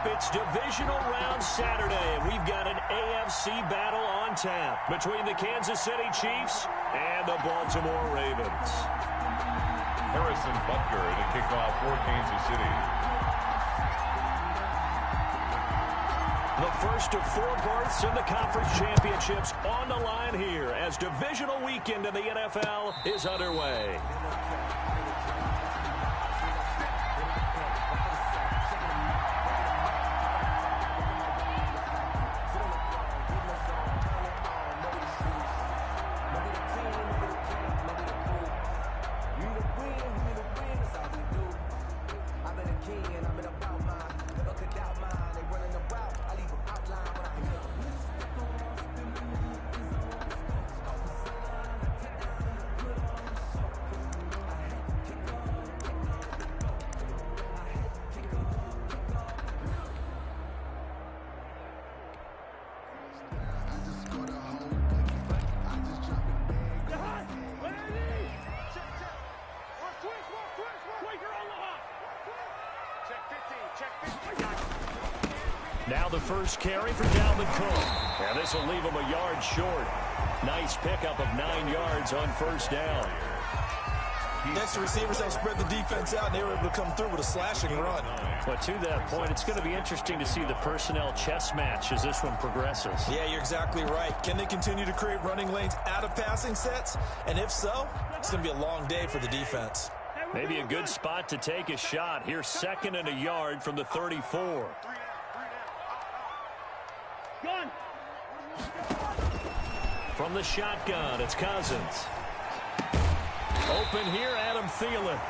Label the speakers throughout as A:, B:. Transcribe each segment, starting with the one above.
A: It's divisional round Saturday, and we've got an AFC battle on tap between the Kansas City Chiefs and the Baltimore Ravens.
B: Harrison Butker in a kickoff for Kansas City.
A: The first of 4 berths in the conference championships on the line here as divisional weekend in the NFL is underway. Now the first carry for Dalvin Cook. And this will leave him a yard short. Nice pickup of 9 yards on first down.
C: Next, the receivers have spread the defense out, and they were able to come through with a slashing run.
A: But to that point, it's going to be interesting to see the personnel chess match as this one progresses.
C: Yeah, you're exactly right. Can they continue to create running lanes out of passing sets? And if so, it's going to be a long day for the defense.
A: Maybe a good spot to take a shot. Here's 2nd and a yard from the 34. From the shotgun, it's Cousins. Open here, Adam Thielen.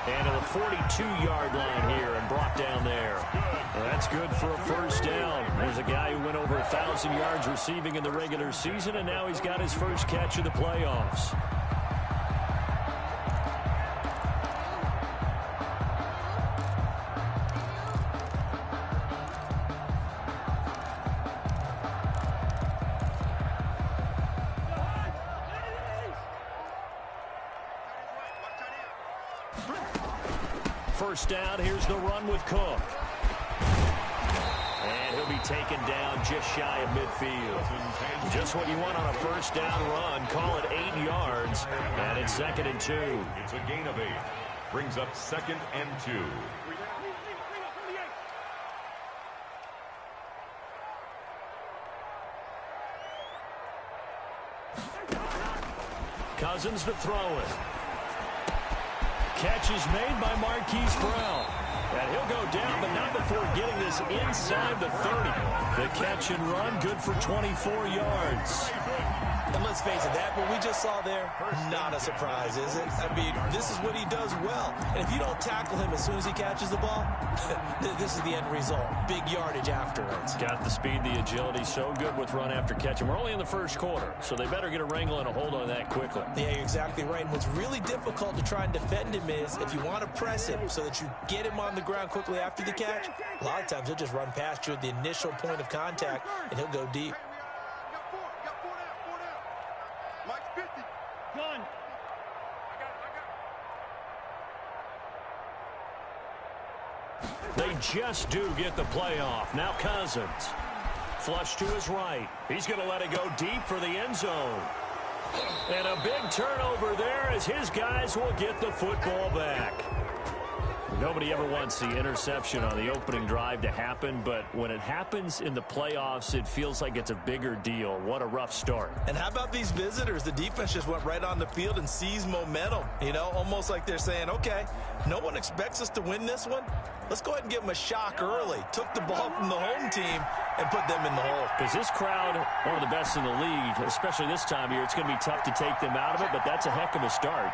A: And to the 42-yard line here and brought down there. Well, that's good for a first down. There's a guy who went over 1,000 yards receiving in the regular season, and now he's got his first catch in the playoffs. First down, here's the run with Cook. And he'll be taken down just shy of midfield. Just what you want on a first down run. Call it 8 yards, and it's 2nd and 2.
B: It's a gain of 8. Brings up 2nd and 2.
A: Cousins to throw it. Catch is made by Marquise Brown. And he'll go down, but not before getting this inside the 30. The catch and run, good for 24 yards.
C: And let's face it, that what we just saw there, not a surprise, is it? I mean, this is what he does well. And if you don't tackle him as soon as he catches the ball, this is the end result. Big yardage afterwards.
A: Got the speed, the agility, so good with run after catch. And we're only in the first quarter, so they better get a wrangle and a hold on that quickly.
C: Yeah, you're exactly right. And what's really difficult to try and defend him is if you want to press him so that you get him on the ground quickly after the catch, a lot of times he'll just run past you at the initial point of contact, and he'll go deep.
A: They just do get the playoff. Now Cousins. Flush to his right. He's going to let it go deep for the end zone. And a big turnover there as his guys will get the football back. Nobody ever wants the interception on the opening drive to happen, but when it happens in the playoffs, it feels like it's a bigger deal. What a rough start.
C: And how about these visitors? The defense just went right on the field and seized momentum. You know, almost like they're saying, okay, no one expects us to win this one. Let's go ahead and give them a shock early. Took the ball from the home team and put them in the hole.
A: Because this crowd, one of the best in the league, especially this time of year, it's going to be tough to take them out of it, but that's a heck of a start.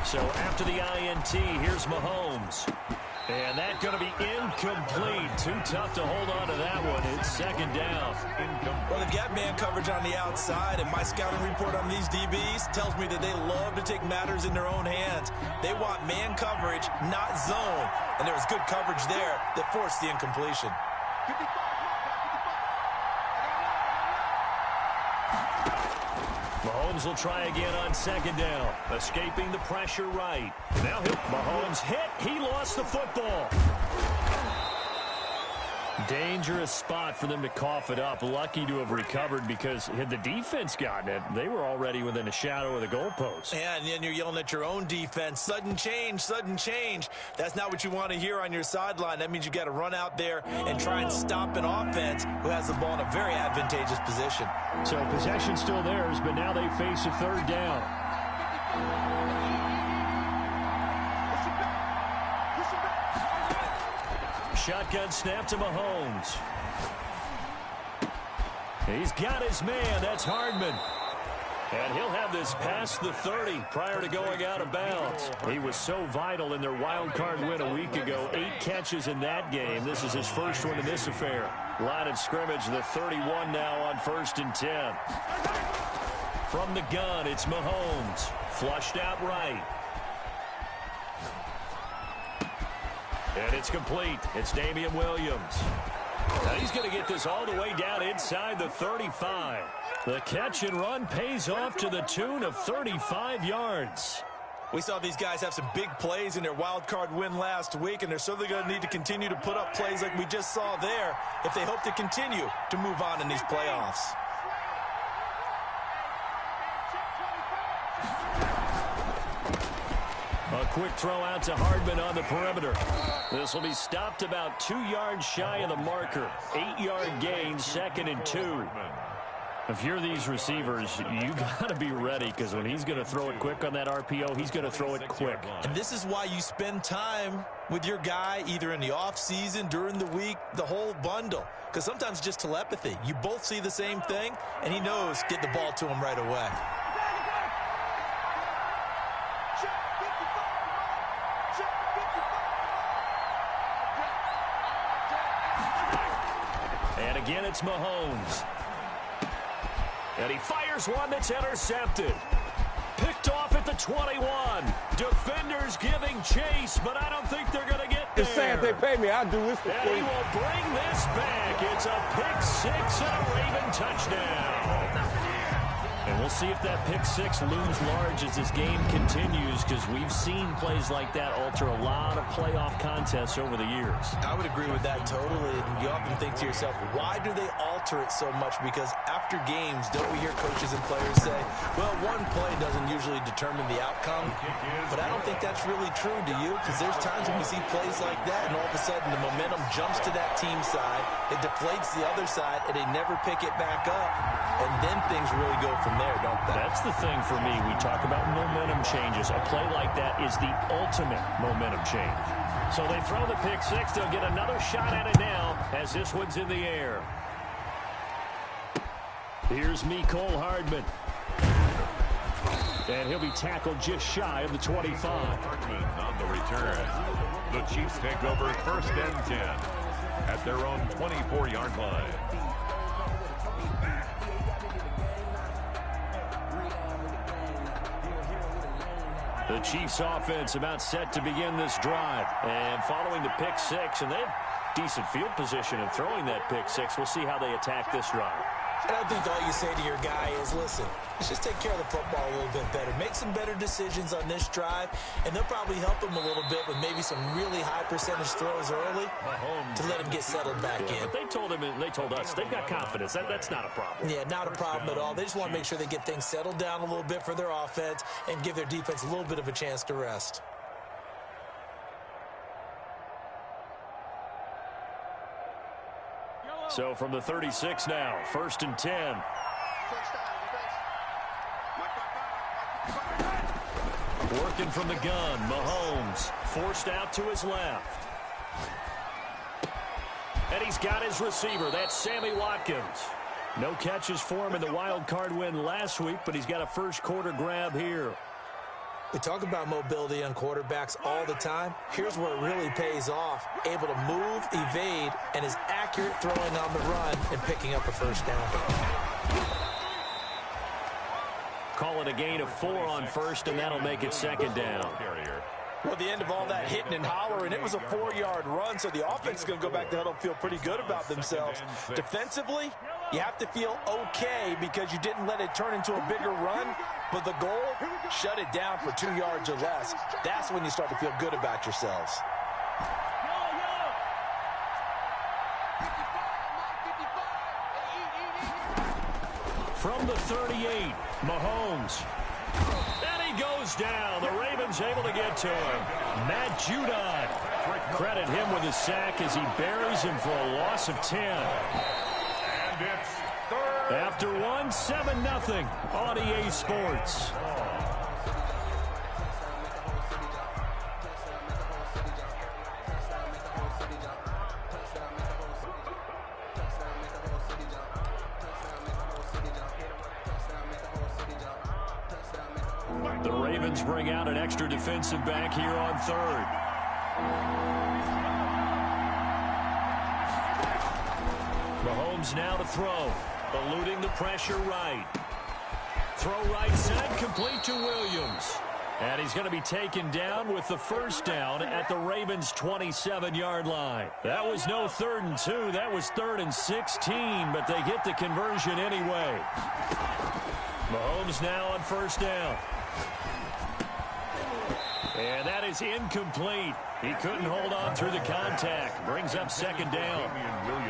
A: So after the INT, here's Mahomes. And that's going to be incomplete. Too tough to hold on to that one. It's 2nd down.
C: Well, they've got man coverage on the outside, and my scouting report on these DBs tells me that they love to take matters in their own hands. They want man coverage, not zone. And there was good coverage there that forced the incompletion.
A: Mahomes will try again on 2nd down. Escaping the pressure right. Now Mahomes hit. He lost the football. Dangerous spot for them to cough it up. Lucky to have recovered, because had the defense gotten it, they were already within a shadow of the goalpost.
C: Yeah, and then you're yelling at your own defense. Sudden change, sudden change. That's not what you want to hear on your sideline. That means you got to run out there and try and stop an offense who has the ball in a very advantageous position.
A: So possession still theirs, but now they face a third down. Shotgun snap to Mahomes. He's got his man. That's Hardman. And he'll have this past the 30 prior to going out of bounds. He was so vital in their wild card win a week ago. 8 catches in that game. This is his first one in this affair. Line of scrimmage, the 31 now on 1st and 10. From the gun, it's Mahomes. Flushed out right. And it's complete. It's Damian Williams. Now he's going to get this all the way down inside the 35. The catch and run pays off to the tune of 35 yards.
C: We saw these guys have some big plays in their wild card win last week, and they're certainly going to need to continue to put up plays like we just saw there if they hope to continue to move on in these playoffs.
A: A quick throw out to Hardman on the perimeter. This will be stopped about 2 yards shy of the marker. 8-yard gain, 2nd and 2. If you're these receivers, you got to be ready, because when he's going to throw it quick on that RPO, he's going to throw it quick.
C: And this is why you spend time with your guy either in the offseason, during the week, the whole bundle. Because sometimes just telepathy. You both see the same thing, and he knows get the ball to him right away.
A: And again, it's Mahomes. And he fires one that's intercepted. Picked off at the 21. Defenders giving chase, but I don't think they're going to get there.
D: Just saying, if they pay me, I'll do this for
A: And
D: free.
A: he will bring this back. It's a pick 6 and a Raven touchdown. And we'll see if that pick 6 looms large as this game continues, because we've seen plays like that alter a lot of playoff contests over the years.
C: I would agree with that totally. And you often think to yourself, why do they alter it so much? Because after games, don't we hear coaches and players say, well, one play doesn't usually determine the outcome. But I don't think that's really true, do you? Because there's times when we see plays like that, and all of a sudden the momentum jumps to that team side, it deflates the other side, and they never pick it back up. And then things really go from there, don't they?
A: That's the thing for me. We talk about momentum changes. A play like that is the ultimate momentum change. So they throw the pick 6. They'll get another shot at it now as this one's in the air. Here's Mecole Hardman. And he'll be tackled just shy of the 25.
B: Hardman on the return. The Chiefs take over 1st and 10 at their own 24-yard line.
A: The Chiefs offense about set to begin this drive. And following the pick 6, and they have decent field position in throwing that pick 6. We'll see how they attack this drive.
C: And I think all you say to your guy is, listen, let's just take care of the football a little bit better. Make some better decisions on this drive, and they'll probably help him a little bit with maybe some really high percentage throws early to let him get settled back in.
A: But they told him, and they told us, they've got confidence. That's not a problem.
C: Yeah, not a problem at all. They just want to make sure they get things settled down a little bit for their offense and give their defense a little bit of a chance to rest.
A: So from the 36 now, 1st and 10. Working from the gun, Mahomes forced out to his left. And he's got his receiver. That's Sammy Watkins. No catches for him in the wild card win last week, but he's got a first quarter grab here.
C: We talk about mobility on quarterbacks all the time. Here's where it really pays off. Able to move, evade, and is accurate throwing on the run and picking up a first down.
A: Call it a gain of 4 on 1st, and that'll make it 2nd down.
C: Well, at the end of all that hitting and hollering, it was a 4-yard run, so the offense is going to go back to huddle and feel pretty good about themselves. Defensively, you have to feel okay because you didn't let it turn into a bigger run, but the goal, shut it down for 2 yards or less. That's when you start to feel good about yourselves.
A: From the 38, Mahomes. And he goes down. The Ravens able to get to him. Matt Judon. Credit him with a sack as he buries him for a loss of 10.
B: And it's third.
A: After one, 7-0 on EA Sports. The Ravens bring out an extra defensive back here on third. Mahomes now to throw. Eluding the pressure right. Throw right side, complete to Williams. And he's going to be taken down with the first down at the Ravens' 27-yard line. That was no 3rd and 2. That was 3rd and 16, but they get the conversion anyway. Mahomes now on first down. And that is incomplete. He couldn't hold on through the contact. Brings up second down.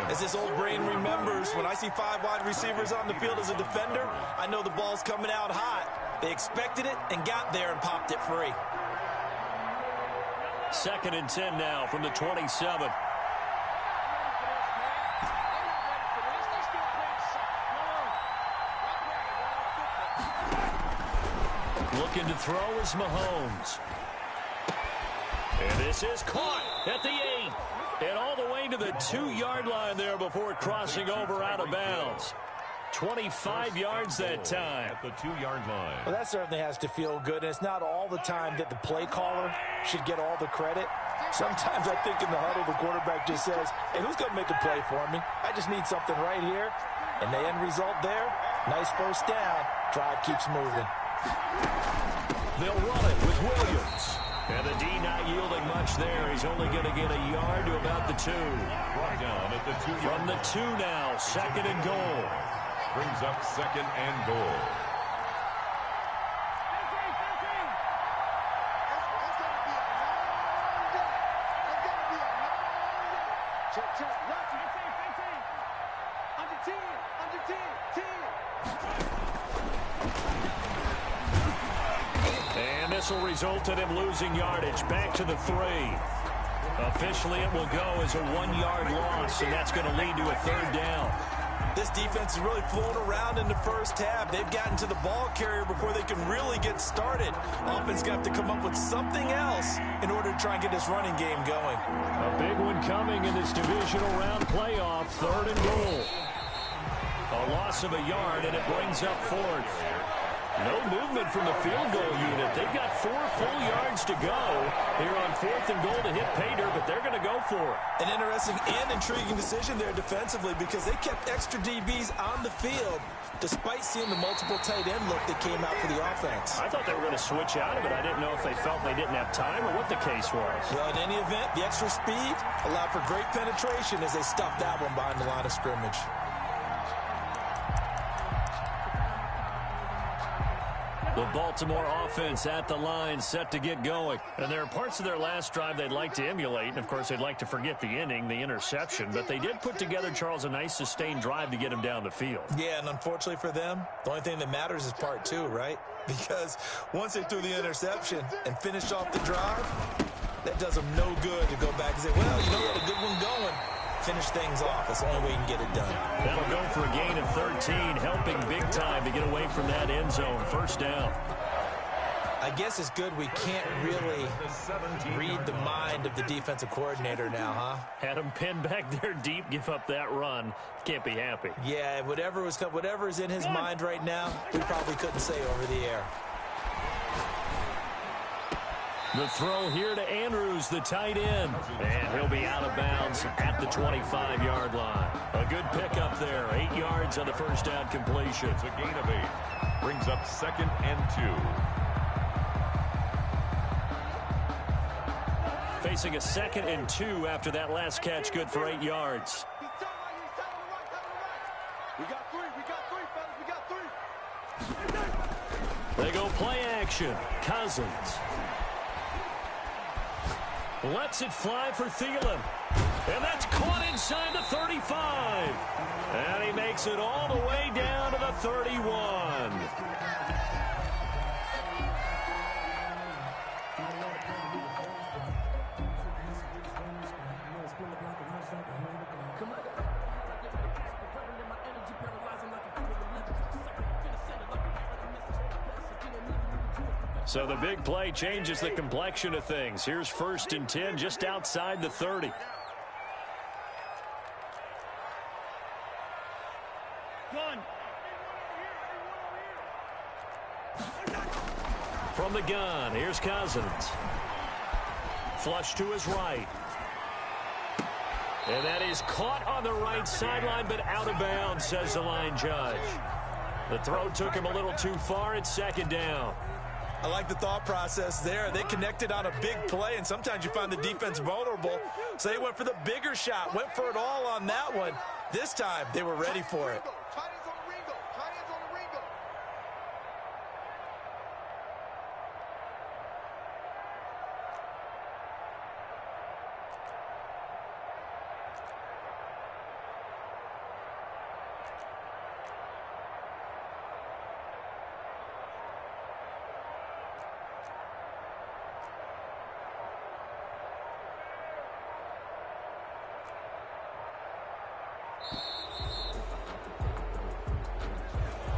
C: As this old brain remembers, when I see 5 wide receivers on the field as a defender, I know the ball's coming out hot. They expected it and got there and popped it free.
A: 2nd and 10 now from the 27. Looking to throw is Mahomes. And this is caught at the 8. And all the way to the 2-yard line there before crossing over out of bounds. 25 yards that time.
B: At the 2-yard line.
C: Well, that certainly has to feel good. And it's not all the time that the play caller should get all the credit. Sometimes I think in the huddle, the quarterback just says, hey, who's going to make a play for me? I just need something right here. And the end result there, nice first down. Drive keeps moving.
A: They'll run it with Williams. And the D not yielding much there. He's only going to get a yard to about the 2.
B: Brought down at the 2-yard line.
A: From the 2 now, 2nd and goal.
B: Brings up 2nd and goal.
A: And this will result in him losing yardage. Back to the 3. Officially, it will go as a 1-yard loss, and that's going to lead to a 3rd down.
C: This defense is really flown around in the first half. They've gotten to the ball carrier before they can really get started. Offense going to have to come up with something else in order to try and get this running game going.
A: A big one coming in this divisional round playoff. 3rd and goal. A loss of a yard, and it brings up 4th. No movement from the field goal unit. They've got 4 full yards to go here on 4th and goal to hit Pater, but they're going to go for it.
C: An interesting and intriguing decision there defensively because they kept extra DBs on the field despite seeing the multiple tight end look that came out for the offense.
A: I thought they were going to switch out of it. I didn't know if they felt they didn't have time or what the case was.
C: Well, in any event, the extra speed allowed for great penetration as they stuffed that one behind the line of scrimmage.
A: The Baltimore offense at the line, set to get going. And there are parts of their last drive they'd like to emulate. And, of course, they'd like to forget the inning, the interception. But they did put together, Charles, a nice sustained drive to get him down the field.
C: Yeah, and unfortunately for them, the only thing that matters is part 2, right? Because once they threw the interception and finished off the drive, that does them no good to go back and say, well, you know, a good one going. Finish things off. That's the only way you can get it done.
A: That'll go for a gain of 13, helping big time to get away from that end zone. First down.
C: I guess it's good we can't really read the mind of the defensive coordinator now, huh?
A: Had him pinned back there deep, give up that run. Can't be happy.
C: Yeah, whatever is in his mind right now, we probably couldn't say over the air.
A: The throw here to Andrews, the tight end. And he'll be out of bounds at the 25-yard line. A good pickup there. 8 yards on the first down completion.
B: It's a gain of 8. Brings up 2nd and 2.
A: Facing a 2nd and 2 after that last catch, good for 8 yards.
E: We got 3, fellas, we got 3.
A: They go play action. Cousins lets it fly for Thielen. And that's caught inside the 35. And he makes it all the way down to the 31. So the big play changes the complexion of things. Here's 1st and 10 just outside the 30. From the gun, here's Cousins. Flush to his right. And that is caught on the right sideline, but out of bounds, says the line judge. The throw took him a little too far. It's 2nd down.
C: I like the thought process there. They connected on a big play, and sometimes you find the defense vulnerable. So they went for the bigger shot, went for it all on that one. This time, they were ready for it.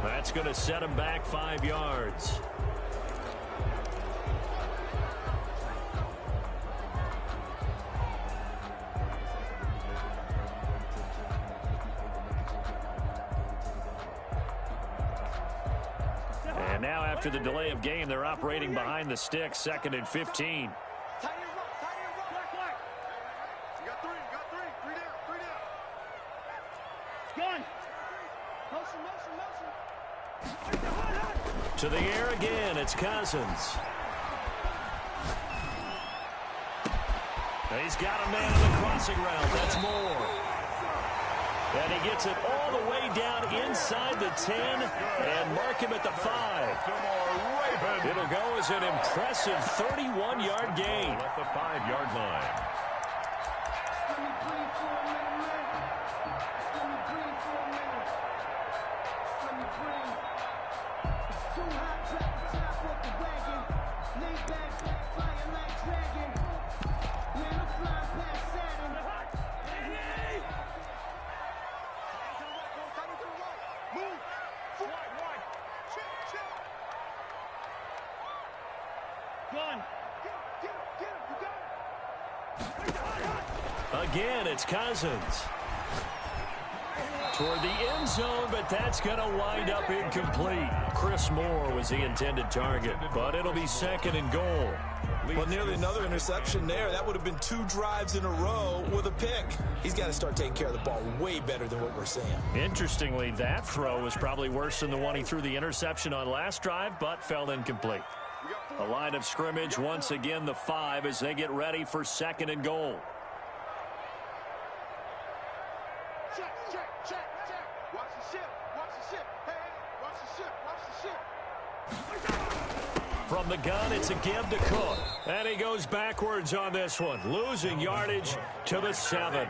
A: That's going to set him back 5 yards. And now after the delay of game, they're operating behind the sticks, 2nd and 15. To the air again, it's Cousins. He's got a man on the crossing route. That's Moore. And he gets it all the way down inside the 10 and mark him at the 5. It'll go as an impressive 31-yard gain.
B: At the 5-yard line.
A: Again, it's Cousins. Toward the end zone, but that's going to wind up incomplete. Chris Moore was the intended target, but it'll be 2nd and goal.
C: Well, nearly another interception there. That would have been 2 drives in a row with a pick. He's got to start taking care of the ball way better than what we're seeing.
A: Interestingly, that throw was probably worse than the one he threw the interception on last drive, but fell incomplete. A line of scrimmage, once again the 5 as they get ready for 2nd and goal. From the gun, it's a give to Cook. And he goes backwards on this one, losing yardage to the 7.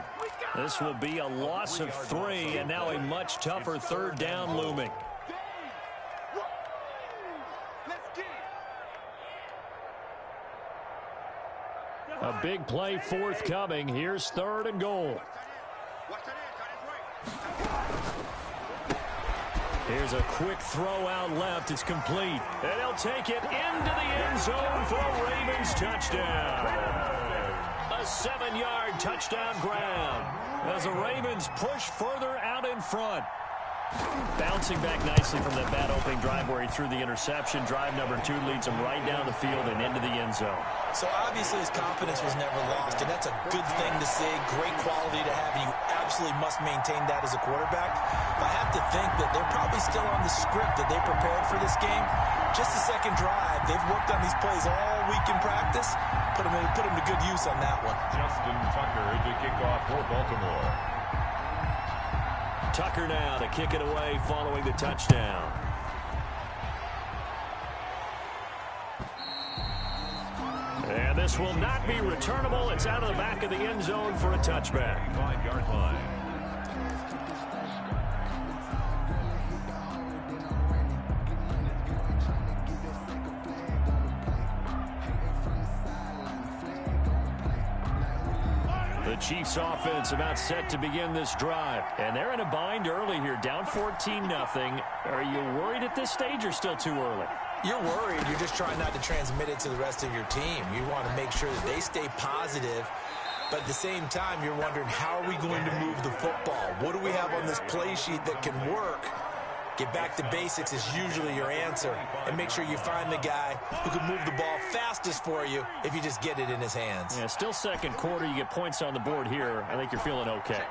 A: This will be a loss of 3, and now a much tougher 3rd down looming. A big play forthcoming. Here's 3rd and goal. Here's a quick throw out left. It's complete. And he'll take it into the end zone for a Ravens touchdown. A 7-yard touchdown grab as the Ravens push further out in front. Bouncing back nicely from that bad opening drive where he threw the interception. Drive number 2 leads him right down the field and into the end zone.
C: So obviously his confidence was never lost, and that's a good thing to see. Great quality to have, and you absolutely must maintain that as a quarterback. I have to think that they're probably still on the script that they prepared for this game. Just the 2nd drive. They've worked on these plays all week in practice. Put them to good use on that one.
B: Justin Tucker to kick off for Baltimore.
A: Tucker now to kick it away following the touchdown. And this will not be returnable. It's out of the back of the end zone for a touchback.
B: 5-yard line.
A: The Chiefs offense about set to begin this drive. And they're in a bind early here, down 14-0. Are you worried at this stage or still too early?
C: You're worried. You're just trying not to transmit it to the rest of your team. You want to make sure that they stay positive. But at the same time, you're wondering, how are we going to move the football? What do we have on this play sheet that can work? Get back to basics is usually your answer. And make sure you find the guy who can move the ball fastest for you if you just get it in his hands.
A: Yeah, still second quarter. You get points on the board here. I think you're feeling okay.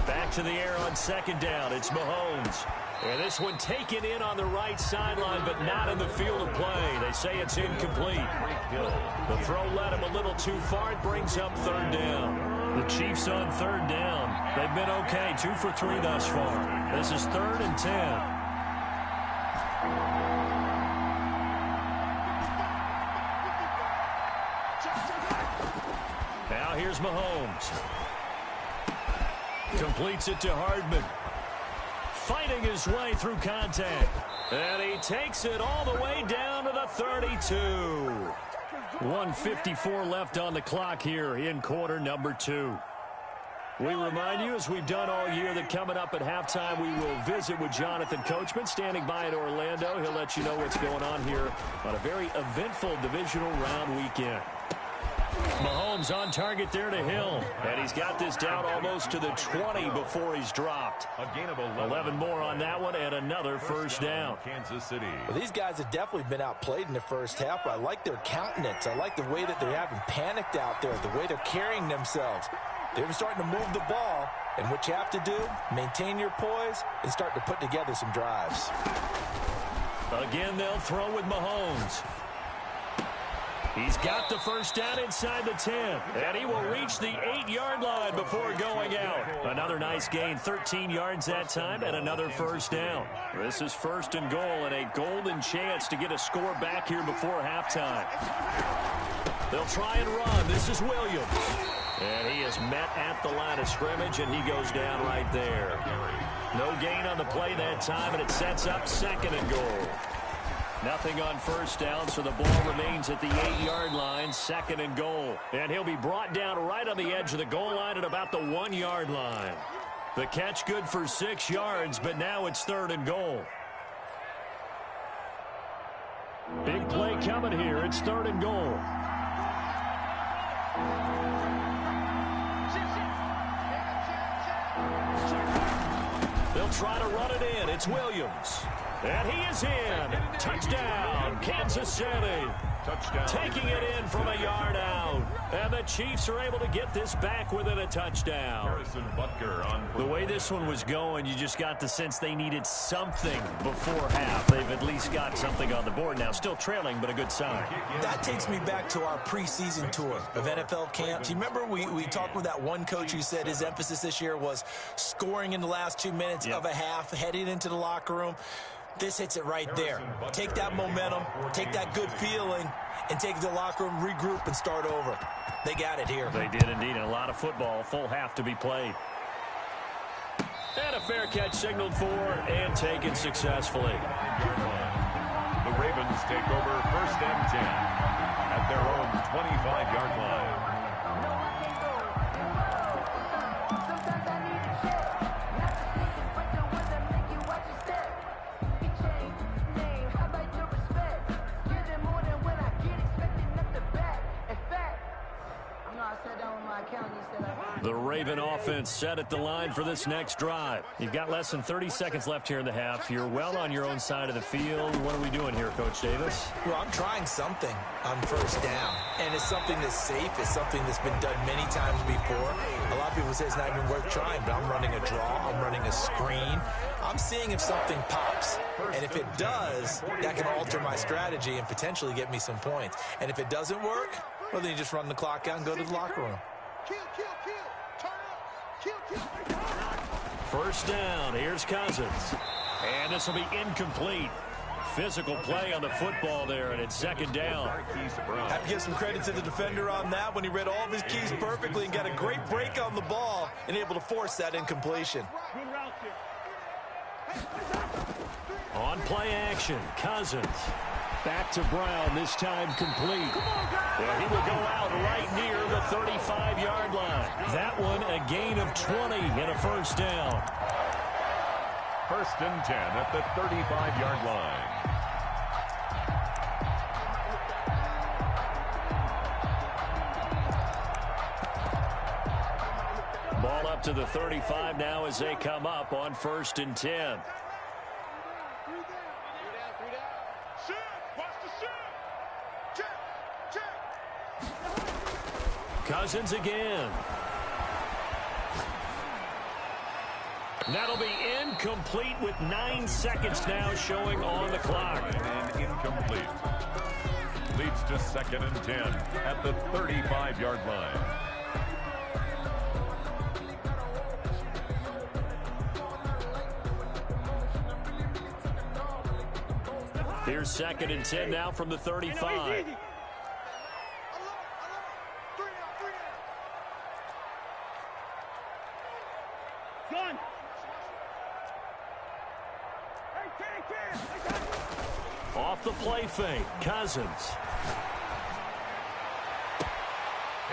A: Back to the air on second down. It's Mahomes. And this one taken in on the right sideline, but not in the field of play. They say it's incomplete. The throw led him a little too far. It brings up third down. The Chiefs on third down. They've been okay, 2 for 3 thus far. This is 3rd and 10. Now here's Mahomes. Completes it to Hardman. Fighting his way through contact. And he takes it all the way down to the 32. 1:54 left on the clock here in quarter number 2. We remind you, as we've done all year, that coming up at halftime, we will visit with Jonathan Coachman, standing by in Orlando. He'll let you know what's going on here on a very eventful divisional round weekend. Mahomes on target there to Hill. And he's got this down almost to the 20 before he's dropped.
B: A gain of
A: 11 more on that one and another first down.
B: Kansas City.
C: Well, these guys have definitely been outplayed in the first half, but I like their countenance. I like the way that they're having panicked out there, the way they're carrying themselves. They're starting to move the ball, and what you have to do, maintain your poise and start to put together some drives.
A: Again, they'll throw with Mahomes. He's got the first down inside the 10, and he will reach the 8-yard line before going out. Another nice gain, 13 yards that time, and another first down. This is 1st and goal, and a golden chance to get a score back here before halftime. They'll try and run. This is Williams. And he is met at the line of scrimmage, and he goes down right there. No gain on the play that time, and it sets up 2nd and goal. Nothing on first down, so the ball remains at the 8-yard line, 2nd and goal. And he'll be brought down right on the edge of the goal line at about the 1-yard line. The catch good for 6 yards, but now it's 3rd and goal. Big play coming here. It's 3rd and goal. They'll try to run it in. It's Williams. And he is in. Touchdown, Kansas City.
B: Touchdown.
A: Taking it in from a yard out. And the Chiefs are able to get this back within a touchdown.
B: Harrison Butker on.
A: The way this one was going, you just got the sense they needed something before half. They've at least got something on the board now. Still trailing, but a good sign.
C: That takes me back to our preseason tour of NFL camps. You remember we talked with that one coach who said his emphasis this year was scoring in the last 2 minutes of a half, heading into the locker room. This hits it right there. Take that momentum, take that good feeling, and take the locker room, regroup, and start over. They got it here.
A: They did indeed. And a lot of football, full half to be played. And a fair catch signaled for and taken successfully.
B: The Ravens take over 1st and 10 at their own 25-yard line.
A: The Raven offense set at the line for this next drive. You've got less than 30 seconds left here in the half. You're well on your own side of the field. What are we doing here, Coach Davis?
C: Well, I'm trying something on first down, and it's something that's safe. It's something that's been done many times before. A lot of people say it's not even worth trying, but I'm running a draw. I'm running a screen. I'm seeing if something pops, and if it does, that can alter my strategy and potentially get me some points. And if it doesn't work, well, then you just run the clock out and go to the locker room.
A: First down. Here's Cousins. And this will be incomplete. Physical play on the football there, and it's second down.
C: Have to give some credit to the defender on that when he read all of his keys perfectly and got a great break on the ball and able to force that incompletion.
A: On play action, Cousins. Back to Brown, this time complete. Well, he will go out right near the 35-yard line. That one a gain of 20 and a first down.
B: First and 10 at the 35-yard line.
A: Ball up to the 35 now as they come up on first and 10. Cousins again. That'll be incomplete with 9 seconds now showing on the clock.
B: And incomplete. Leads to second and 10 at the 35-yard line.
A: Here's second and 10 now from the 35. Off the play fake, Cousins.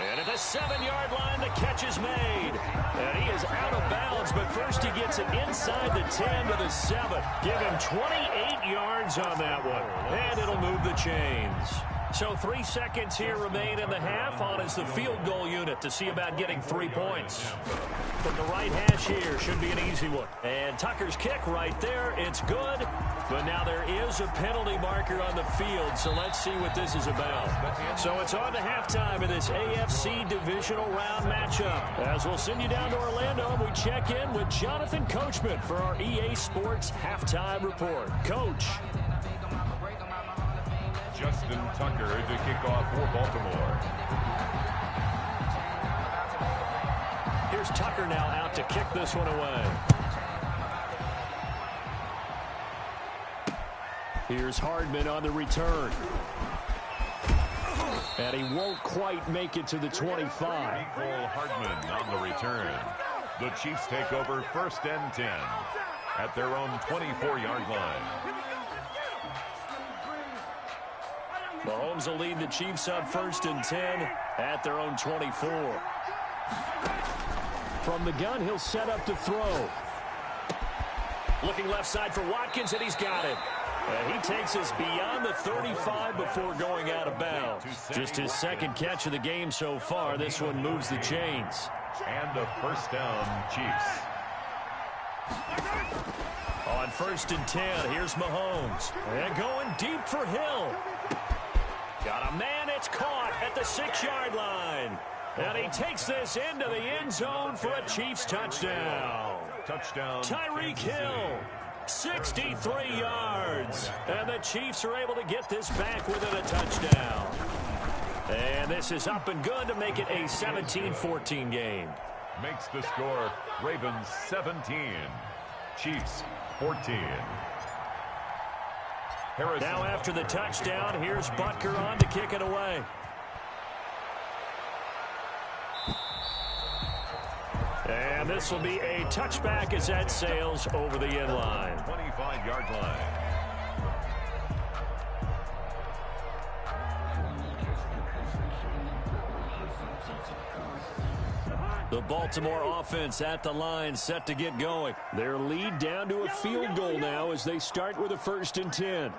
A: And at the 7-yard line, the catch is made. And he is out of bounds, but first he gets it inside the 10 to the 7. Give him 28 yards on that one. And it'll move the chains. So 3 seconds here remain in the half on as the field goal unit to see about getting 3 points. From the right hash here, should be an easy one. And Tucker's kick right there, it's good. But now there is a penalty marker on the field, so let's see what this is about. So it's on to halftime of this AFC divisional round matchup. As we'll send you down to Orlando, we check in with Jonathan Coachman for our EA Sports halftime report. Coach.
B: Justin Tucker to kick off for Baltimore.
A: Here's Tucker now out to kick this one away. Here's Hardman on the return. And he won't quite make it to the 25.
B: Cole Hardman on the return. The Chiefs take over first and 10 at their own 24-yard line.
A: Mahomes will lead the Chiefs up first and 10 at their own 24. From the gun, he'll set up to throw. Looking left side for Watkins, and he's got it. And he takes us beyond the 35 before going out of bounds. Just his second catch of the game so far. This one moves the chains.
B: And a first down, Chiefs.
A: On first and 10, here's Mahomes. And going deep for Hill. Got a man, it's caught at the 6-yard line. And he takes this into the end zone for a Chiefs touchdown.
B: Touchdown,
A: Tyreek Hill, 63 yards. And the Chiefs are able to get this back within a touchdown. And this is up and good to make it a 17-14 game.
B: Makes the score Ravens 17, Chiefs 14. Harrison.
A: Now after the touchdown, here's Butker on to kick it away. And this will be a touchback as that sails over the end line.
B: 25-yard line.
A: The Baltimore offense at the line, set to get going. Their lead down to a field goal now as they start with a first and 10.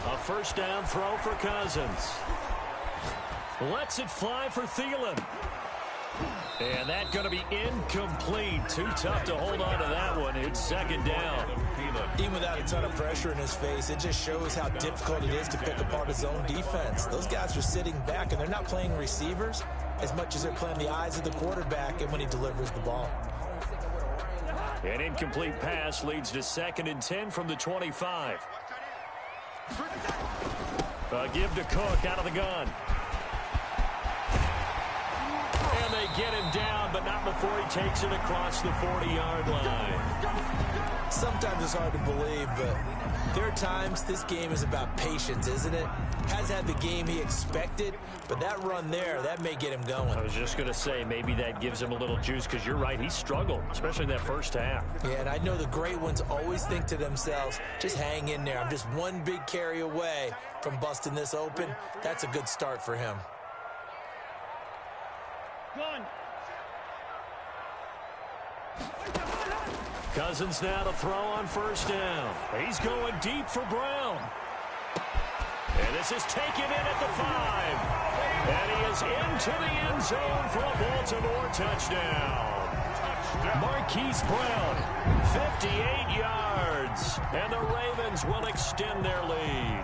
A: A first down throw for Cousins. Lets it fly for Thielen. And that's going to be incomplete. Too tough to hold on to that one. It's second down.
C: Even without a ton of pressure in his face, it just shows how difficult it is to pick apart his own defense. Those guys are sitting back, and they're not playing receivers as much as they're playing the eyes of the quarterback and when he delivers the ball.
A: An incomplete pass leads to second and 10 from the 25. Give to Cook out of the gun. And they get him down, but not before he takes it across the 40-yard line.
C: Sometimes it's hard to believe, but there are times this game is about patience, isn't it? Has had the game he expected, but that run there, that may get him going.
A: I was just going to say, maybe that gives him a little juice, because you're right, he struggled, especially in that first half.
C: Yeah, and I know the great ones always think to themselves, just hang in there. I'm just one big carry away from busting this open. That's a good start for him.
A: Cousins now to throw on first down. He's going deep for Brown. And this is taken in at the 5. And he is into the end zone for a Baltimore touchdown. Marquise Brown, 58 yards. And the Ravens will extend their lead.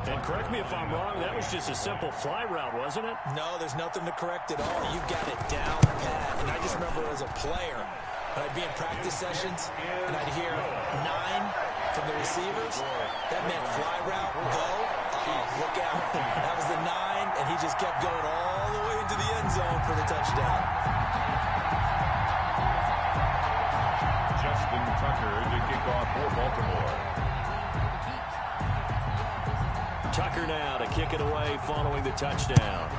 A: And correct me if I'm wrong, that was just a simple fly route, wasn't it?
C: No, there's nothing to correct at all. You got it down pat. And I just remember as a player, when I'd be in practice sessions and I'd hear 9 from the receivers, that meant fly route, go, look out. That was the 9, and he just kept going all the way into the end zone for the touchdown.
B: Justin Tucker to kick off for Baltimore.
A: Tucker now to kick it away following the touchdown.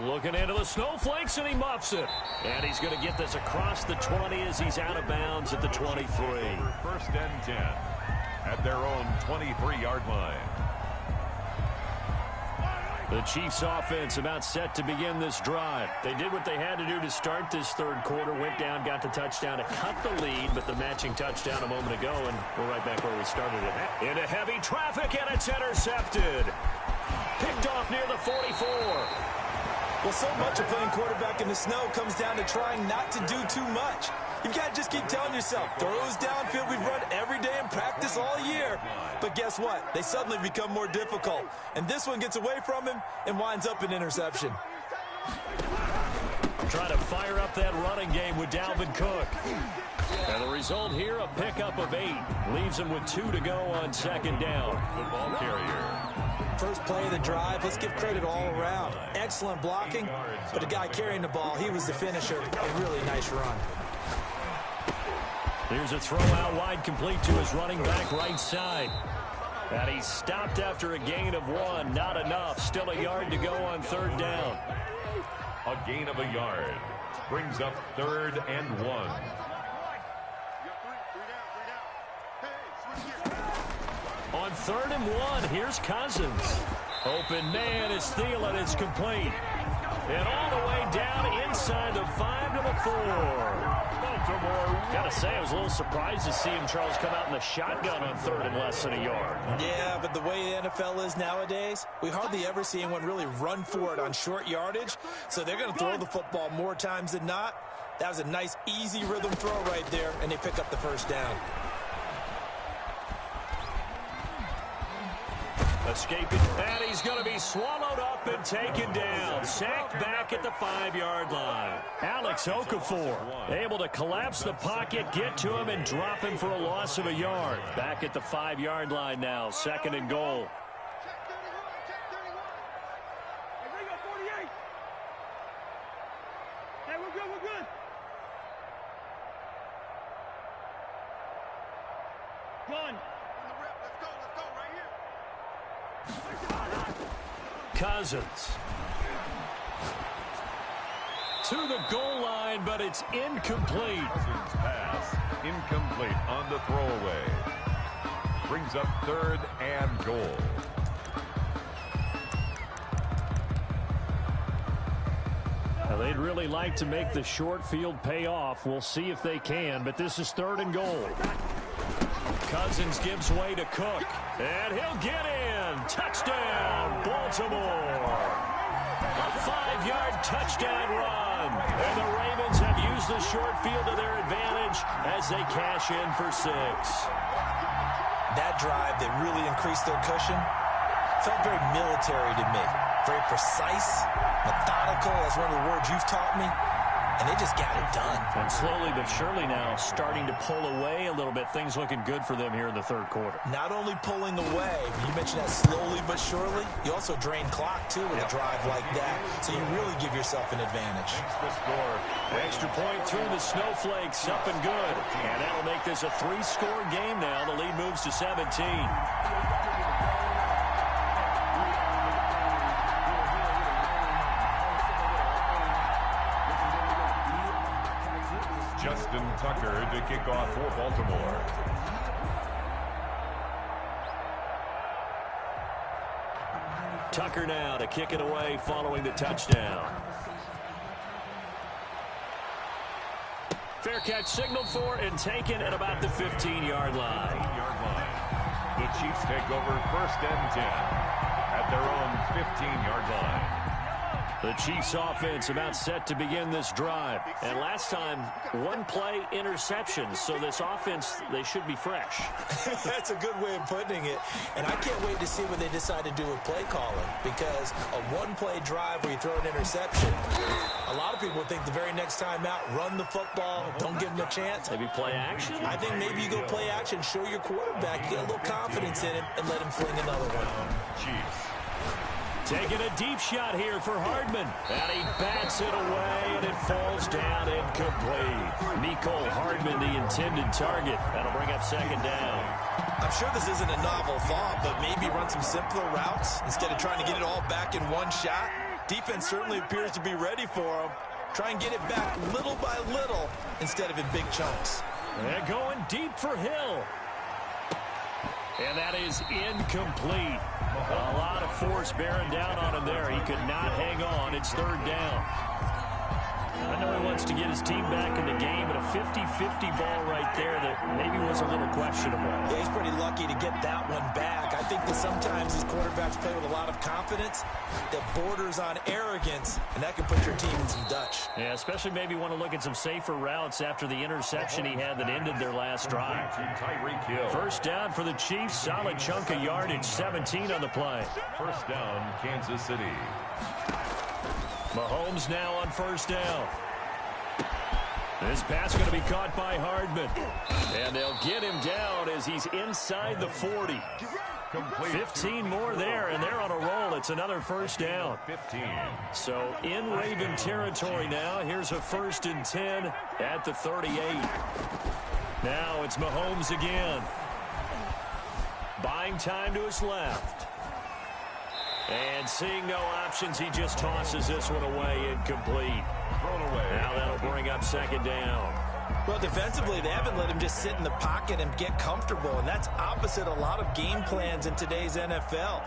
A: Looking into the snowflakes, and he muffs it. And he's going to get this across the 20 as he's out of bounds at the 23.
B: First and 10 at their own 23-yard line.
A: The Chiefs offense about set to begin this drive. They did what they had to do to start this third quarter, went down, got the touchdown to cut the lead, but the matching touchdown a moment ago, and we're right back where we started it. Into heavy traffic, and it's intercepted. Picked off near the 44.
C: Well, so much of playing quarterback in the snow comes down to trying not to do too much. You've got to just keep telling yourself, throws downfield we've run every day in practice all year. But guess what? They suddenly become more difficult. And this one gets away from him and winds up an interception.
A: Trying to fire up that running game with Dalvin Cook. And the result here, a pickup of 8. Leaves him with 2 to go on second down.
B: The ball carrier.
C: First play of the drive, let's give credit all around. Excellent blocking, but the guy carrying the ball, he was the finisher. A really nice run.
A: Here's a throw out wide, complete to his running back right side. And he's stopped after a gain of 1. Not enough. Still a yard to go on third down.
B: A gain of a yard. Brings up 3rd and 1.
A: On 3rd and 1, here's Cousins. Open man is Thielen. It's complete. And all the way down inside the 5 to the 4. Baltimore. Gotta say, I was a little surprised to see him, Charles, come out in the shotgun on 3rd and less than a yard.
C: Yeah, but the way the NFL is nowadays, we hardly ever see anyone really run for it on short yardage. So they're going to throw the football more times than not. That was a nice, easy rhythm throw right there, and they pick up the first down.
A: Escaping, and he's going to be swallowed up and taken down. Sacked back at the 5-yard line. Alex Okafor able to collapse the pocket, get to him, and drop him for a loss of a yard. Back at the 5-yard line now, 2nd and goal.
E: Hey, we're good, we're good. Gun. Let's go right here.
A: Cousins to the goal line, but it's incomplete.
B: Cousins pass incomplete on the throwaway. Brings up 3rd and goal.
A: Now, they'd really like to make the short field pay off. We'll see if they can, but this is 3rd and goal. Cousins gives way to Cook, and he'll get in. Touchdown, Baltimore. A 5-yard touchdown run. And the Ravens have used the short field to their advantage as they cash in for 6.
C: That drive that really increased their cushion felt very military to me. Very precise, methodical, that's one of the words you've taught me. and they just got it done.
A: And slowly but surely now starting to pull away a little bit. Things looking good for them here in the third quarter.
C: Not only pulling away, you mentioned that slowly but surely, you also drain clock, too, with a drive like that. So you really give yourself an advantage.
A: Extra point through the snowflakes, up and good. And that'll make this a 3-score game now. The lead moves to 17.
B: Justin Tucker to kick off for Baltimore.
A: Tucker now to kick it away following the touchdown. Fair catch signaled for and taken at about the 15-yard line.
B: The Chiefs take over 1st and 10 at their own 15-yard line.
A: The Chiefs offense about set to begin this drive. And last time, 1-play interception. So this offense, they should be fresh.
C: That's a good way of putting it. And I can't wait to see what they decide to do with play calling. Because a 1-play drive where you throw an interception, a lot of people think the very next time out, run the football, don't give them a chance.
A: Maybe play action?
C: I think maybe you go play action, show your quarterback, get a little confidence in him, and let him fling another one.
B: Chiefs.
A: Taking a deep shot here for Hardman. And he bats it away, and it falls down incomplete. Mecole Hardman, the intended target. That'll bring up 2nd down.
C: I'm sure this isn't a novel thought, but maybe run some simpler routes instead of trying to get it all back in one shot. Defense certainly appears to be ready for him. Try and get it back little by little instead of in big chunks.
A: And going deep for Hill. And that is incomplete. A lot of force bearing down on him there. He could not hang on. It's 3rd down. I know he wants to get his team back in the game, but a 50-50 ball right there that maybe was a little questionable.
C: Yeah, he's pretty lucky to get that one back. I think that sometimes these quarterbacks play with a lot of confidence that borders on arrogance, and that can put your team in some Dutch.
A: Yeah, especially maybe want to look at some safer routes after the interception he had that ended their last drive. 1st down for the Chiefs. Solid chunk of yardage. 17 on the play.
B: 1st down, Kansas City.
A: Mahomes now on 1st down. This pass going to be caught by Hardman. And they'll get him down as he's inside the 40. 15 more there, and they're on a roll. It's another 1st down.
B: 15.
A: So in Raven territory now. Here's a 1st and 10 at the 38. Now it's Mahomes again. Buying time to his left. And seeing no options, he just tosses this one away, incomplete.
B: Thrown away.
A: Now that'll bring up 2nd down.
C: Well, defensively, they haven't let him just sit in the pocket and get comfortable, and that's opposite a lot of game plans in today's NFL.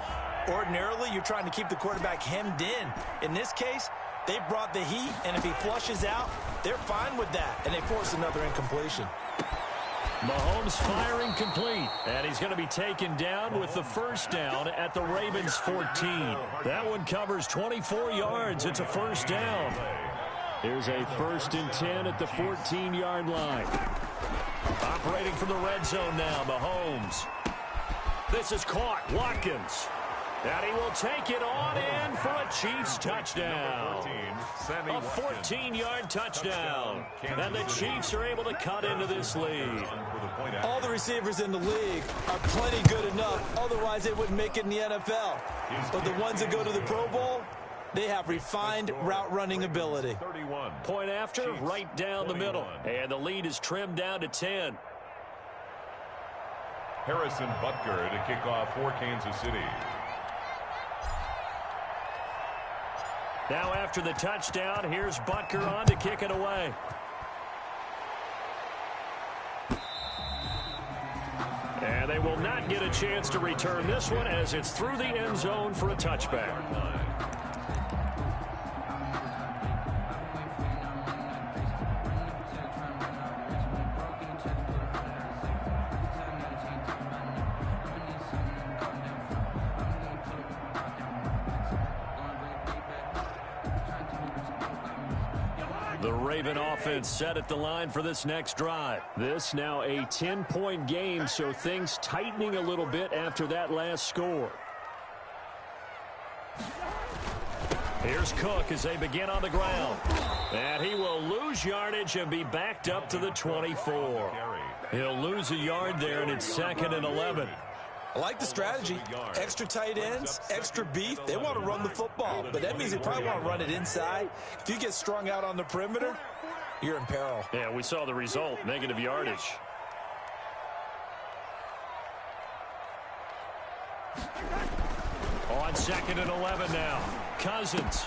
C: Ordinarily, you're trying to keep the quarterback hemmed in. In this case, they brought the heat, and if he flushes out, they're fine with that, and they force another incompletion.
A: Mahomes firing complete, and he's going to be taken down with the 1st down at the Ravens' 14. That one covers 24 yards. It's a 1st down. Here's a 1st and 10 at the 14-yard line. Operating from the red zone now, Mahomes. This is caught. Watkins. And he will take it on in for a Chiefs touchdown.
B: 14,
A: a 14-yard touchdown. And the Chiefs are able to cut into this lead.
C: All the receivers in the league are plenty good enough. Otherwise, they wouldn't make it in the NFL. But the ones that go to the Pro Bowl, they have refined route running ability.
A: Point after, right down the middle. And the lead is trimmed down to 10.
B: Harrison Butker to kick off for Kansas City.
A: Now after the touchdown, here's Butker on to kick it away. And they will not get a chance to return this one as it's through the end zone for a touchback. The Raven offense set at the line for this next drive. This now a 10-point game, so things tightening a little bit after that last score. Here's Cook as they begin on the ground. And he will lose yardage and be backed up to the 24. He'll lose a yard there, and it's 2nd and 11.
C: I like the strategy. Extra tight ends, extra beef. They want to run the football, but that means they probably want to run it inside. If you get strung out on the perimeter, you're in peril.
A: Yeah, we saw the result, negative yardage. On 2nd and 11 now. Cousins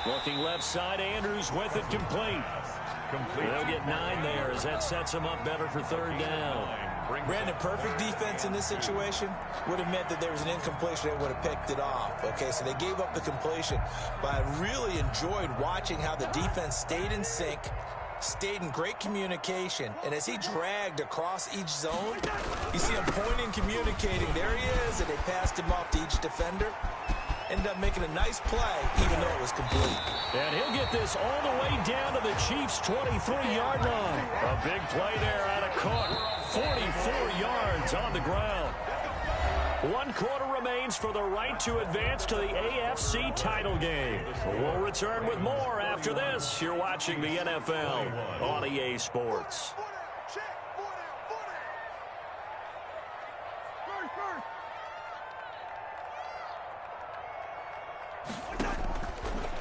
A: looking left side. Andrews with it complete. They'll get 9 there as that sets them up better for 3rd down.
C: Brandon, perfect defense in this situation would have meant that there was an incompletion that would have picked it off. Okay, so they gave up the completion, but I really enjoyed watching how the defense stayed in sync, stayed in great communication, and as he dragged across each zone, you see him pointing, communicating. There he is, and they passed him off to each defender. Ended up making a nice play, even though it was complete.
A: And he'll get this all the way down to the Chiefs' 23-yard line. A big play there out of Cook. 44 yards on the ground. 1 quarter remains for the right to advance to the AFC title game. We'll return with more after this. You're watching the NFL on EA Sports.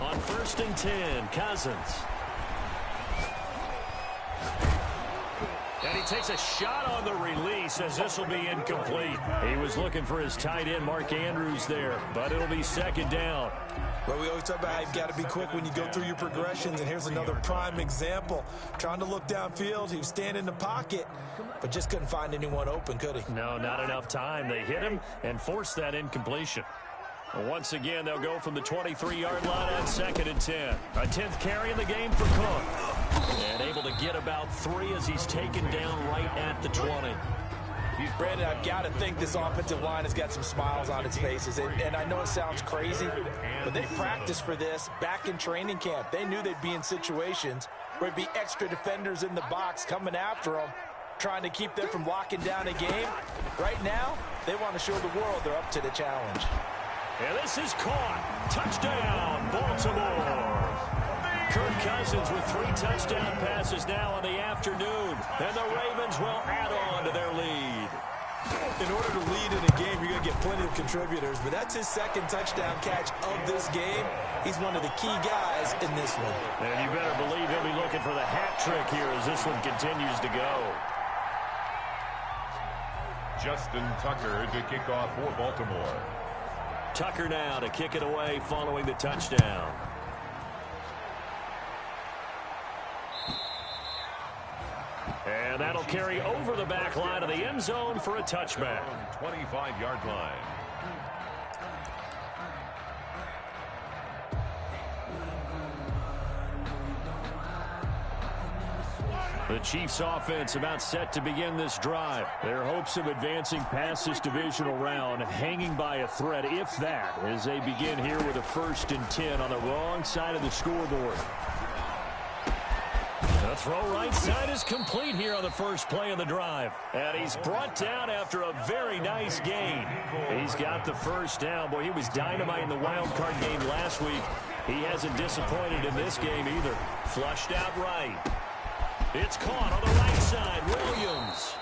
A: On 1st and 10, Cousins. And he takes a shot on the release as this will be incomplete. He was looking for his tight end, Mark Andrews, there, but it'll be 2nd down.
C: Well, we always talk about how you've got to be quick when you go through your progressions, and here's another prime example. Trying to look downfield, he was standing in the pocket, but just couldn't find anyone open, could he?
A: No, not enough time. They hit him and forced that incompletion. Once again, they'll go from the 23-yard line on 2nd and 10. A 10th carry in the game for Cook. And able to get about 3 as he's taken down right at the 20.
C: Brandon, I've got to think this offensive line has got some smiles on its faces. And I know it sounds crazy, but they practiced for this back in training camp. They knew they'd be in situations where there'd be extra defenders in the box coming after them, trying to keep them from locking down a game. Right now, they want to show the world they're up to the challenge.
A: And this is caught. Touchdown, Baltimore. Kirk Cousins with 3 touchdown passes now in the afternoon. And the Ravens will add on to their lead.
C: In order to lead in a game, you're going to get plenty of contributors. But that's his 2nd touchdown catch of this game. He's one of the key guys in this one.
A: And you better believe he'll be looking for the hat trick here as this one continues to go.
B: Justin Tucker to kick off for Baltimore.
A: Tucker now to kick it away following the touchdown. And that'll carry over the back line of the end zone for a touchback.
B: 25-yard line.
A: The Chiefs offense about set to begin this drive. Their hopes of advancing past this divisional round hanging by a thread, if that, as they begin here with a 1st and 10 on the wrong side of the scoreboard. The throw right side is complete here on the first play of the drive. And he's brought down after a very nice gain. He's got the 1st down. Boy, he was dynamite in the wild card game last week. He hasn't disappointed in this game either. Flushed out right. It's caught on the right side, Williams.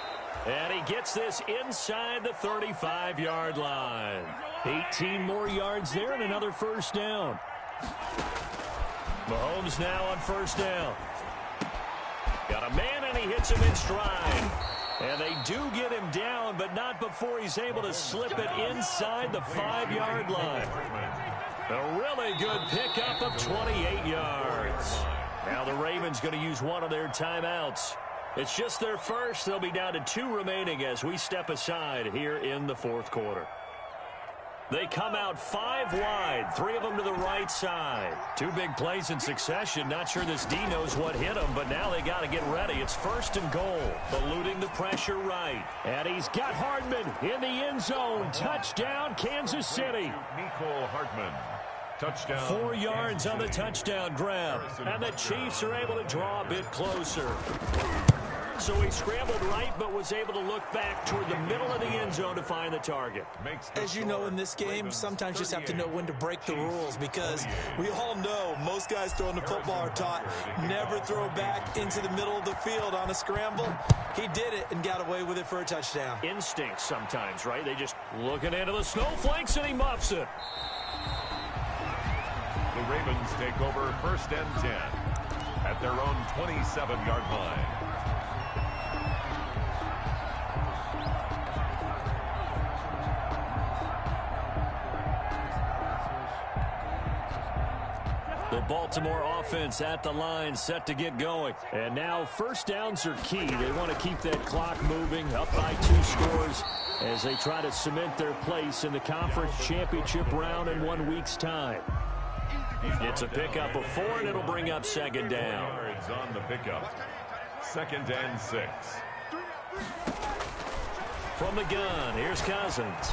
A: And he gets this inside the 35-yard line. 18 more yards there and another 1st down. Mahomes now on 1st down. Got a man and he hits him in stride. And they do get him down, but not before he's able to slip it inside the 5-yard line. A really good pickup of 28 yards. Now the Ravens going to use one of their timeouts. It's just their first. They'll be down to 2 remaining as we step aside here in the 4th quarter. They come out 5 wide, 3 of them to the right side. 2 big plays in succession. Not sure this D knows what hit him, but now they got to get ready. It's 1st and goal. Eluding the pressure right. And he's got Hardman in the end zone. Touchdown, Kansas City.
B: Nicole Hardman. Touchdown.
A: 4 yards on the touchdown grab. And the Chiefs are able to draw a bit closer. So he scrambled right, but was able to look back toward the middle of the end zone to find the target.
C: As you know, in this game, sometimes you just have to know when to break the rules, because we all know most guys throwing the football are taught never throw back into the middle of the field on a scramble. He did it and got away with it for a touchdown.
A: Instincts sometimes, right? They just looking into the snowflakes, and he muffs it.
B: The Ravens take over 1st and 10 at their own 27-yard line.
A: The Baltimore offense at the line, set to get going. And now first downs are key. They want to keep that clock moving, up by 2 scores as they try to cement their place in the conference championship round in 1 week's time. It's a pickup of 4, and it'll bring up 2nd down.
B: Yards on the pickup. 2nd and 6.
A: From the gun, here's Cousins.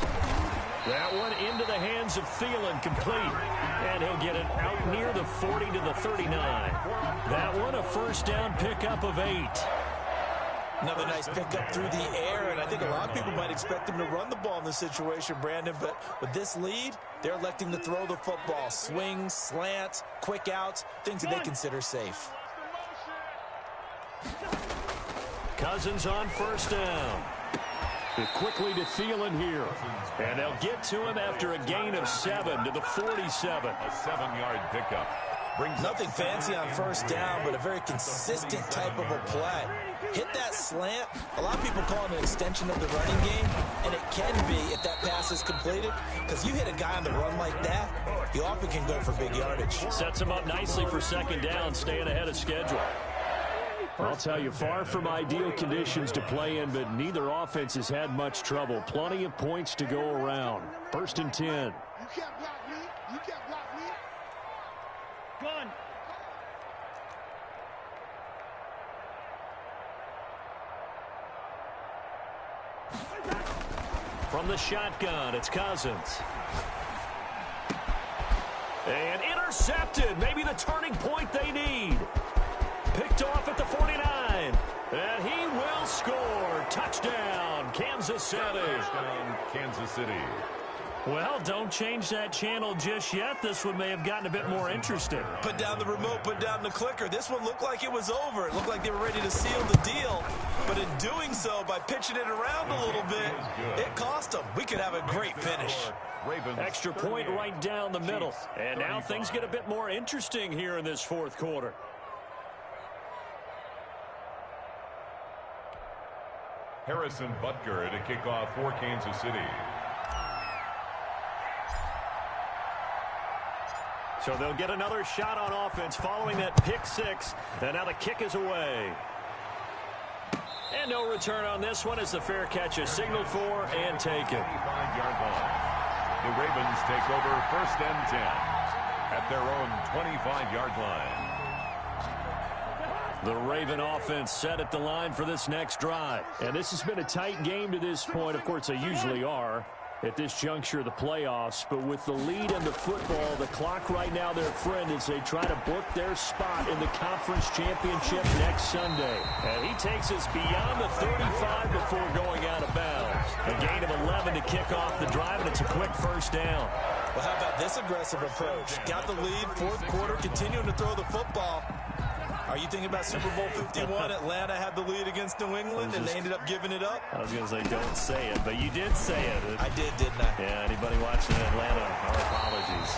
A: That one into the hands of Thielen, complete. And he'll get it out near the 40 to the 39. That one a first down pickup of 8.
C: Another nice pickup through the air, and I think a lot of people might expect them to run the ball in this situation, Brandon, but with this lead, they're electing to throw the football. Swings, slants, quick outs, things that they consider safe.
A: Cousins on first down. Quickly to Thielen here. And they'll get to him after a gain of 7 to the 47.
B: A 7-yard pickup.
C: Nothing fancy on first down, but a very consistent type of a play. Hit that slant. A lot of people call it an extension of the running game, and it can be if that pass is completed, because you hit a guy on the run like that, you often can go for big yardage.
A: Sets him up nicely for 2nd down, staying ahead of schedule. I'll tell you, far from ideal conditions to play in, but neither offense has had much trouble. Plenty of points to go around. 1st and 10.
E: You can't block me. You can't block me. Gun.
A: From the shotgun, it's Cousins. And intercepted. Maybe the turning point they need. Picked off at the 49. And he will score. Touchdown, Kansas City.
B: Touchdown, Kansas City.
A: Well, don't change that channel just yet. This one may have gotten a bit more interesting.
C: Put down the remote, put down the clicker. This one looked like it was over. It looked like they were ready to seal the deal. But in doing so, by pitching it around a little bit, it cost them. We could have a great finish.
A: Extra point right down the middle. And now things get a bit more interesting here in this 4th quarter.
B: Harrison Butker to kick off for Kansas City.
A: So they'll get another shot on offense following that pick 6. And now the kick is away. And no return on this one as the fair catch is signaled for and taken.
B: 25-yard line. The Ravens take over 1st and 10 at their own 25-yard line.
A: The Raven offense set at the line for this next drive. And this has been a tight game to this point. Of course, they usually are at this juncture of the playoffs. But with the lead in the football, the clock right now their friend as they try to book their spot in the conference championship next Sunday. And he takes us beyond the 35 before going out of bounds. A gain of 11 to kick off the drive, and it's a quick first down.
C: Well, how about this aggressive approach? Got the lead, 4th quarter, continuing to throw the football. Are you thinking about Super Bowl 51? Atlanta had the lead against New England, and they ended up giving it up?
A: I was going to say, don't say it, but you did say it.
C: I did, didn't I?
A: Yeah, anybody watching Atlanta, our apologies.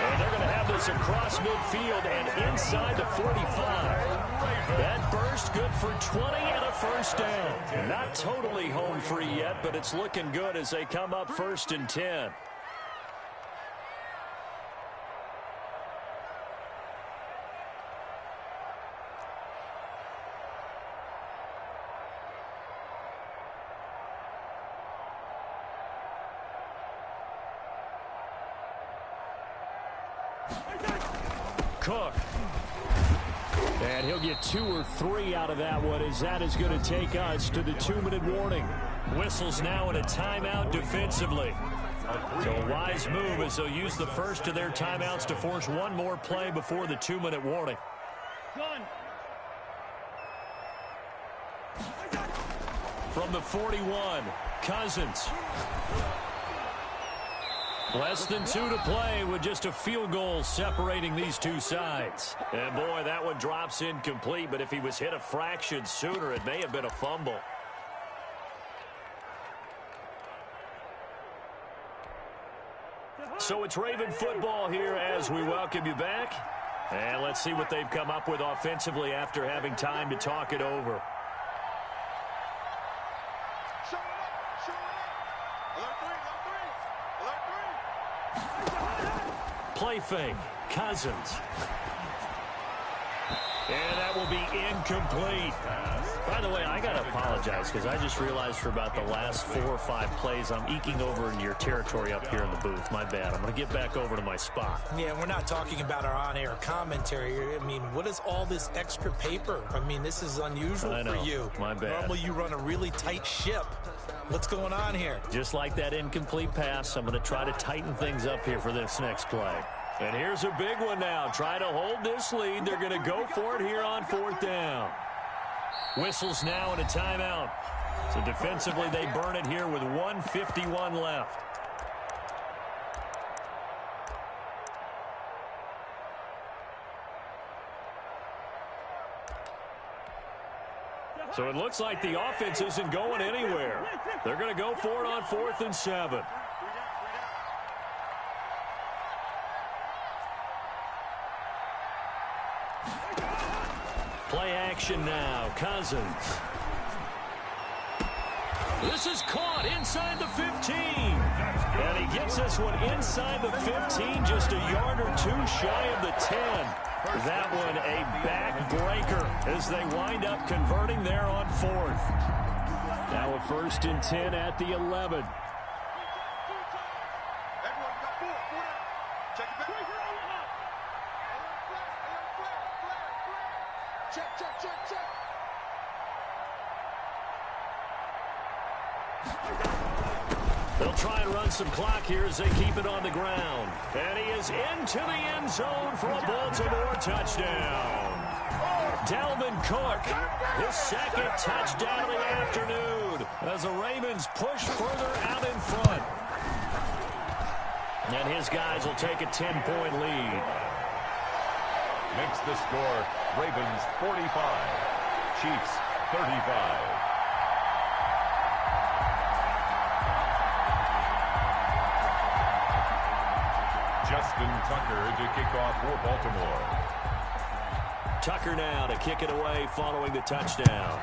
A: And they're going to have this across midfield and inside the 45. That burst good for 20 and a first down. Not totally home free yet, but it's looking good as they come up 1st and 10. Cook. And he'll get 2 or 3 out of that one as that is going to take us to the 2-minute warning. Whistles now in a timeout defensively. So a wise move as they'll use the first of their timeouts to force one more play before the 2-minute warning.
E: Gun.
A: From the 41, Cousins. Less than 2 to play with just a field goal separating these two sides. And boy, that one drops incomplete, but if he was hit a fraction sooner, it may have been a fumble. So it's Raven football here as we welcome you back. And let's see what they've come up with offensively after having time to talk it over. Play fake, Cousins. And that will be incomplete. By the way, I got to apologize because I just realized for about the last 4 or 5 plays, I'm eking over into your territory up here in the booth. My bad. I'm going to get back over to my spot.
C: Yeah, we're not talking about our on-air commentary. I mean, what is all this extra paper? I mean, this is unusual for you.
A: My bad.
C: Normally you run a really tight ship. What's going on here?
A: Just like that incomplete pass, I'm going to try to tighten things up here for this next play. And here's a big one now. Trying to hold this lead. They're going to go for it here on 4th down. Whistles now and a timeout. So defensively, they burn it here with 1:51 left. So it looks like the offense isn't going anywhere. They're going to go for it on 4th and 7. Play action now. Cousins. This is caught inside the 15. And he gets this one inside the 15, just a yard or 2 shy of the 10. That one a backbreaker as they wind up converting there on 4th. Now a 1st and 10 at the 11. They'll try and run some clock here as they keep it on the ground. And he is into the end zone for a Baltimore touchdown. Dalvin Cook, his 2nd touchdown of the afternoon as the Ravens push further out in front. And his guys will take a 10-point lead.
B: Makes the score Ravens 45, Chiefs 35. Justin Tucker to kick off for Baltimore.
A: Tucker now to kick it away following the touchdown.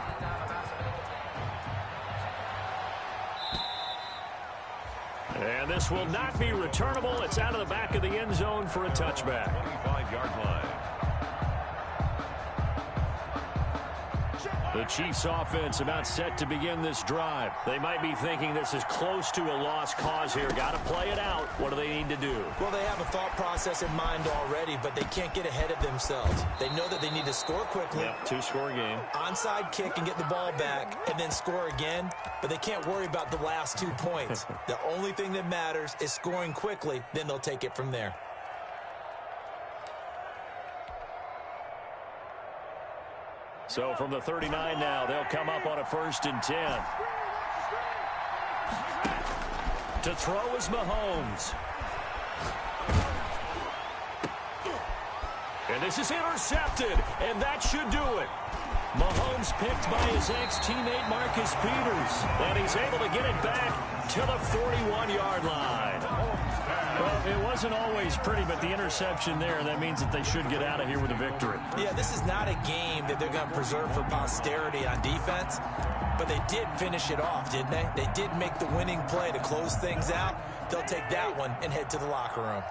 A: And this will not be returnable. It's out of the back of the end zone for a touchback.
B: 25-yard line.
A: The Chiefs offense about set to begin this drive. They might be thinking this is close to a lost cause here. Got to play it out. What do they need to do?
C: Well, they have a thought process in mind already, but they can't get ahead of themselves. They know that they need to score quickly.
A: Yep, 2-score game.
C: Onside kick and get the ball back and then score again, but they can't worry about the last 2 points. The only thing that matters is scoring quickly, then they'll take it from there.
A: So from the 39 now, they'll come up on a 1st and 10. To throw is Mahomes. And this is intercepted, and that should do it. Mahomes picked by his ex-teammate Marcus Peters, and he's able to get it back to the 41-yard line. Well, it wasn't always pretty, but the interception there, that means that they should get out of here with a victory.
C: Yeah, this is not a game that they're going to preserve for posterity on defense, but they did finish it off, didn't they? They did make the winning play to close things out. They'll take that one and head to the locker room.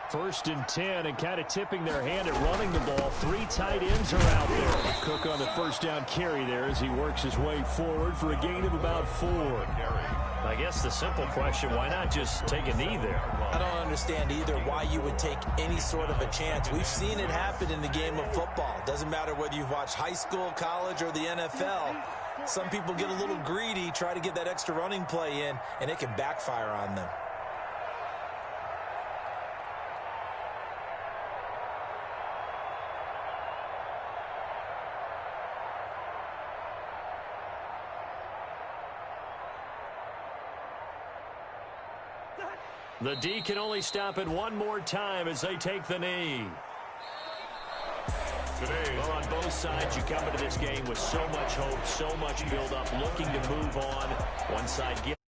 A: 1st and 10, and kind of tipping their hand at running the ball. 3 tight ends are out there. Cook on the 1st down carry there as he works his way forward for a gain of about 4. I guess the simple question, why not just take a knee there?
C: I don't understand either why you would take any sort of a chance. We've seen it happen in the game of football. Doesn't matter whether you've watched high school, college, or the NFL. Some people get a little greedy, try to get that extra running play in, and it can backfire on them.
A: The D can only stop it one more time as they take the knee. Well, on both sides, you come into this game with so much hope, so much build-up, looking to move on. One side gets